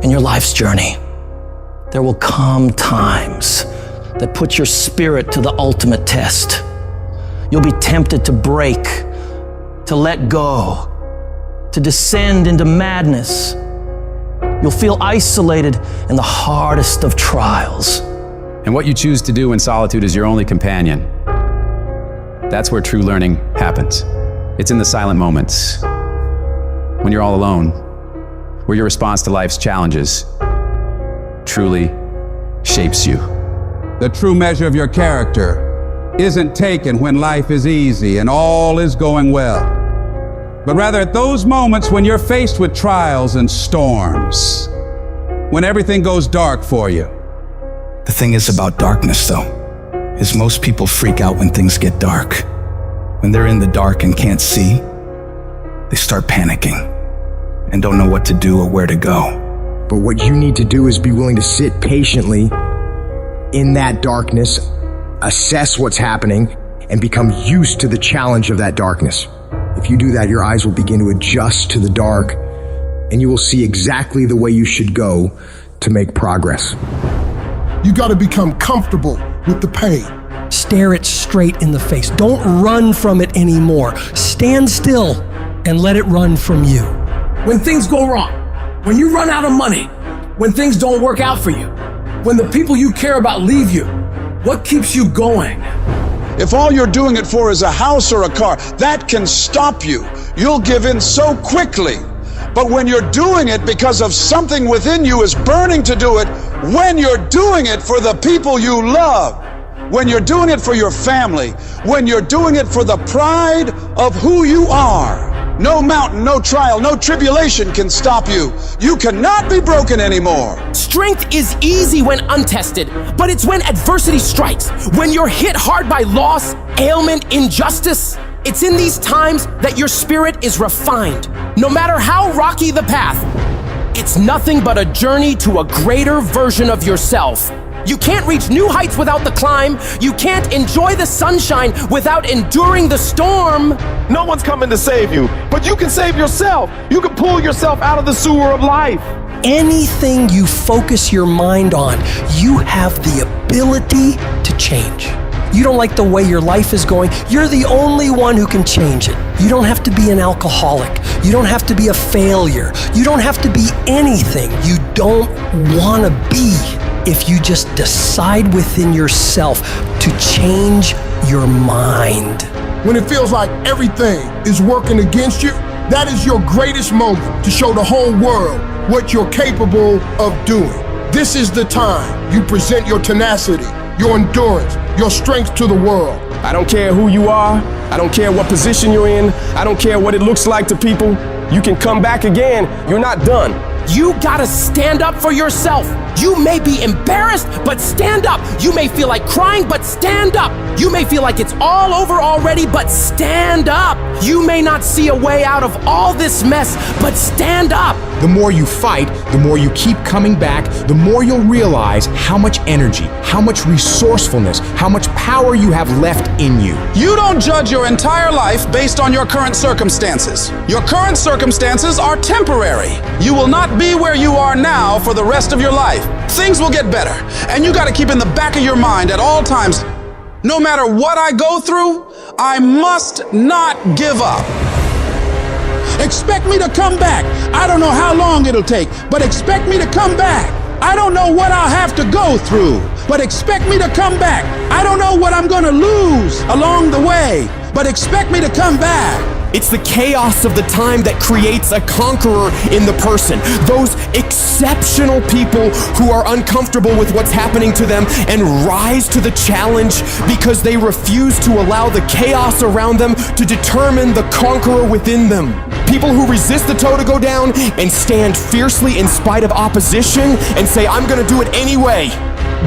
in your life's journey, there will come times that put your spirit to the ultimate test. You'll be tempted to break, to let go, to descend into madness. You'll feel isolated in the hardest of trials. And what you choose to do in solitude is your only companion. That's where true learning happens. It's in the silent moments, when you're all alone, where your response to life's challenges truly shapes you. The true measure of your character isn't taken when life is easy and all is going well, but rather at those moments when you're faced with trials and storms, when everything goes dark for you. The thing is about darkness, though, is most people freak out when things get dark. When they're in the dark and can't see, they start panicking and don't know what to do or where to go. But what you need to do is be willing to sit patiently in that darkness, assess what's happening, and become used to the challenge of that darkness. If you do that, your eyes will begin to adjust to the dark, and you will see exactly the way you should go to make progress. You got to become comfortable with the pain. Stare it straight in the face. Don't run from it anymore. Stand still and let it run from you. When things go wrong, when you run out of money, when things don't work out for you, when the people you care about leave you, what keeps you going? If all you're doing it for is a house or a car, that can stop you. You'll give in so quickly. But when you're doing it because of something within you is burning to do it, when you're doing it for the people you love, when you're doing it for your family, when you're doing it for the pride of who you are, no mountain, no trial, no tribulation can stop you. You cannot be broken anymore. Strength is easy when untested, but it's when adversity strikes, when you're hit hard by loss, ailment, injustice. It's in these times that your spirit is refined. No matter how rocky the path, it's nothing but a journey to a greater version of yourself. You can't reach new heights without the climb. You can't enjoy the sunshine without enduring the storm. No one's coming to save you, but you can save yourself. You can pull yourself out of the sewer of life. Anything you focus your mind on, you have the ability to change. You don't like the way your life is going, you're the only one who can change it. You don't have to be an alcoholic. You don't have to be a failure. You don't have to be anything you don't want to be. If you just decide within yourself to change your mind. When it feels like everything is working against you, that is your greatest moment to show the whole world what you're capable of doing. This is the time you present your tenacity, your endurance, your strength to the world. I don't care who you are. I don't care what position you're in. I don't care what it looks like to people. You can come back again. You're not done. You gotta stand up for yourself. You may be embarrassed, but stand up. You may feel like crying, but stand up. You may feel like it's all over already, but stand up. You may not see a way out of all this mess, but stand up. The more you fight, the more you keep coming back, the more you'll realize how much energy, how much resourcefulness, how much power you have left in you. You don't judge your entire life based on your current circumstances. Your current circumstances are temporary. You will not be where you are now for the rest of your life. Things will get better, and you got to keep in the back of your mind at all times, no matter what I go through, I must not give up. Expect me to come back. I don't know how long it'll take, but expect me to come back. I don't know what I'll have to go through, but expect me to come back. I don't know what I'm going to lose along the way, but expect me to come back. It's the chaos of the time that creates a conqueror in the person. Those exceptional people who are uncomfortable with what's happening to them and rise to the challenge because they refuse to allow the chaos around them to determine the conqueror within them. People who resist the toe to go down and stand fiercely in spite of opposition and say, I'm gonna do it anyway.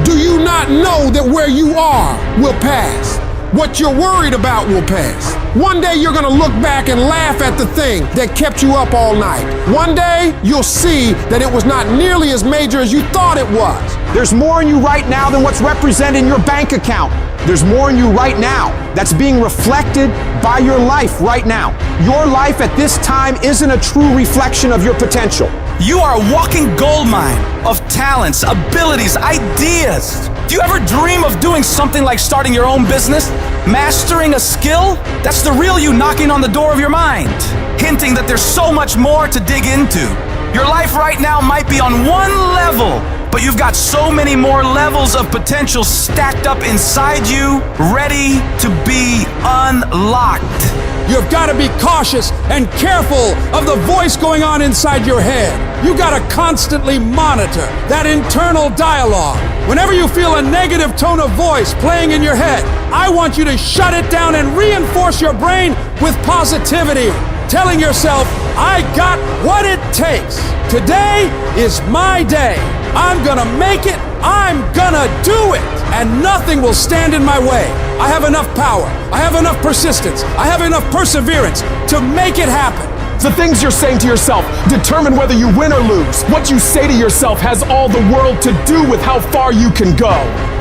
Do you not know that where you are will pass? What you're worried about will pass. One day you're gonna look back and laugh at the thing that kept you up all night. One day you'll see that it was not nearly as major as you thought it was. There's more in you right now than what's represented in your bank account. There's more in you right now that's being reflected by your life right now. Your life at this time isn't a true reflection of your potential. You are a walking goldmine of talents, abilities, ideas. Do you ever dream of doing something like starting your own business? Mastering a skill? That's the real you knocking on the door of your mind, hinting that there's so much more to dig into. Your life right now might be on one level, but you've got so many more levels of potential stacked up inside you, ready to be unlocked. You've got to be cautious and careful of the voice going on inside your head. You got to constantly monitor that internal dialogue. Whenever you feel a negative tone of voice playing in your head, I want you to shut it down and reinforce your brain with positivity, telling yourself, I got what it takes. Today is my day. I'm gonna make it. I'm gonna do it. And nothing will stand in my way. I have enough power. I have enough persistence. I have enough perseverance to make it happen. The things you're saying to yourself determine whether you win or lose. What you say to yourself has all the world to do with how far you can go.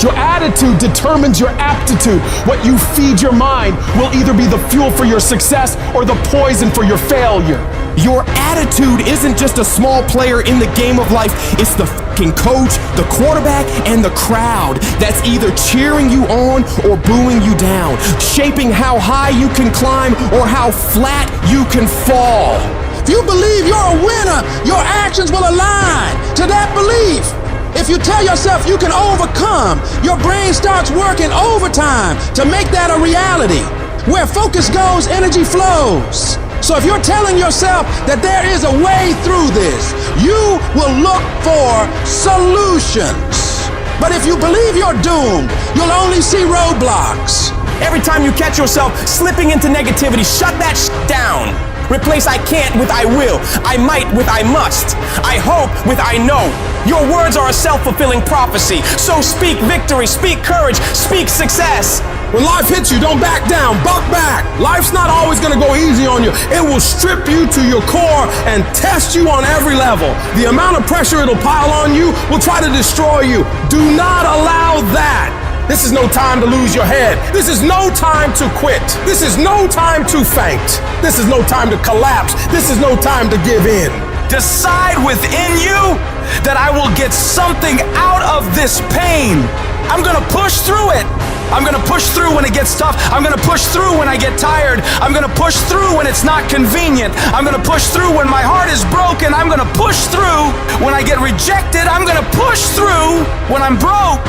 Your attitude determines your aptitude. What you feed your mind will either be the fuel for your success or the poison for your failure. Your attitude isn't just a small player in the game of life. It's the fucking coach, the quarterback, and the crowd that's either cheering you on or booing you down, shaping how high you can climb or how flat you can fall. If you believe you're a winner, your actions will align to that belief. If you tell yourself you can overcome, your brain starts working overtime to make that a reality. Where focus goes, energy flows. So if you're telling yourself that there is a way through this, you will look for solutions. But if you believe you're doomed, you'll only see roadblocks. Every time you catch yourself slipping into negativity, shut that down. Replace I can't with I will. I might with I must. I hope with I know. Your words are a self-fulfilling prophecy. So speak victory, speak courage, speak success. When life hits you, don't back down, buck back. Life's not always gonna go easy on you. It will strip you to your core and test you on every level. The amount of pressure it'll pile on you will try to destroy you. Do not allow that. This is no time to lose your head. This is no time to quit. This is no time to faint. This is no time to collapse. This is no time to give in. Decide within you that I will get something out of this pain. I'm gonna push through it. I'm gonna push through when it gets tough. I'm gonna push through when I get tired. I'm gonna push through when it's not convenient. I'm gonna push through when my heart is broken. I'm gonna push through when I get rejected. I'm gonna push through when I'm broke.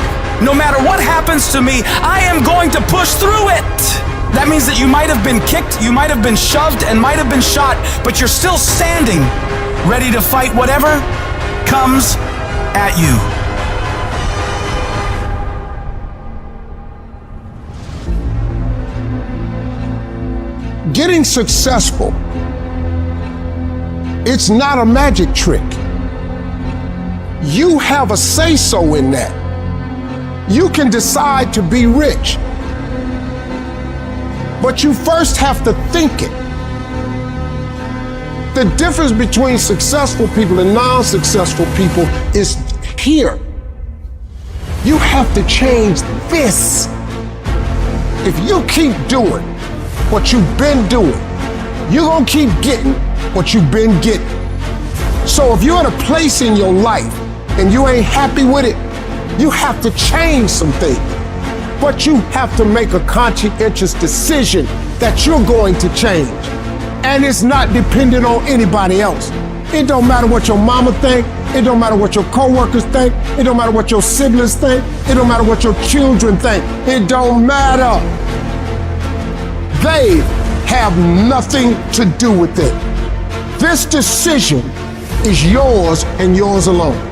No matter what happens to me, I am going to push through it. That means that you might have been kicked, you might have been shoved, and might have been shot, but you're still standing, ready to fight whatever comes at you. Getting successful, it's not a magic trick. You have a say-so in that. You can decide to be rich, but you first have to think it. The difference between successful people and non-successful people is here. You have to change this. If you keep doing what you've been doing, you're gonna keep getting what you've been getting. So if you're in a place in your life and you ain't happy with it, you have to change some things. But you have to make a conscientious decision that you're going to change. And it's not dependent on anybody else. It don't matter what your mama think. It don't matter what your coworkers think. It don't matter what your siblings think. It don't matter what your children think. It don't matter. They have nothing to do with it. This decision is yours and yours alone.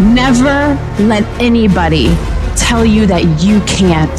Never let anybody tell you that you can't.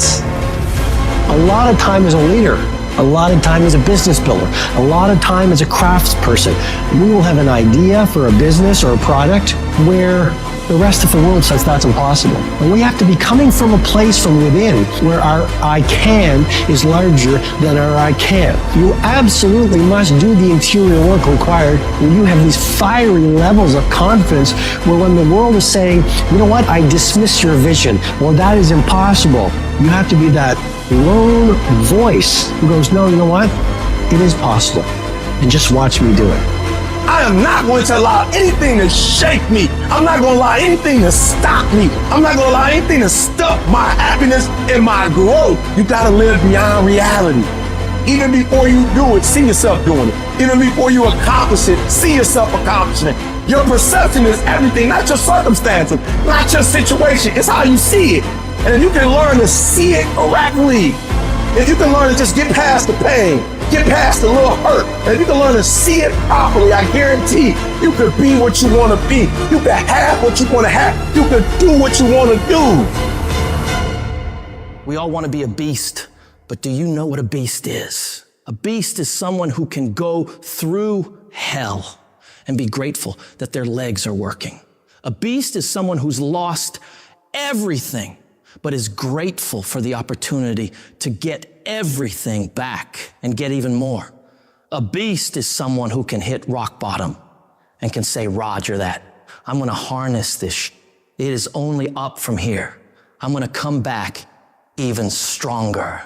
A lot of time as a leader, a lot of time as a business builder, a lot of time as a craftsperson, we will have an idea for a business or a product where the rest of the world says that's impossible. And we have to be coming from a place from within where our I can is larger than our I can't. You absolutely must do the interior work required when you have these fiery levels of confidence where when the world is saying, you know what, I dismiss your vision, well, that is impossible. You have to be that lone voice who goes, no, you know what, it is possible. And just watch me do it. I am not going to allow anything to shake me. I'm not going to allow anything to stop me. I'm not going to allow anything to stop my happiness and my growth. You got to live beyond reality. Even before you do it, see yourself doing it. Even before you accomplish it, see yourself accomplishing it. Your perception is everything, not your circumstances, not your situation. It's how you see it. And if you can learn to see it correctly, if you can learn to just get past the pain, get past the little hurt, and if you can learn to see it properly, I guarantee you can be what you want to be. You can have what you want to have. You can do what you want to do. We all want to be a beast, but do you know what a beast is? A beast is someone who can go through hell and be grateful that their legs are working. A beast is someone who's lost everything, but is grateful for the opportunity to get everything back and get even more. A beast is someone who can hit rock bottom and can say, Roger that. I'm gonna harness this. It is only up from here. I'm gonna come back even stronger.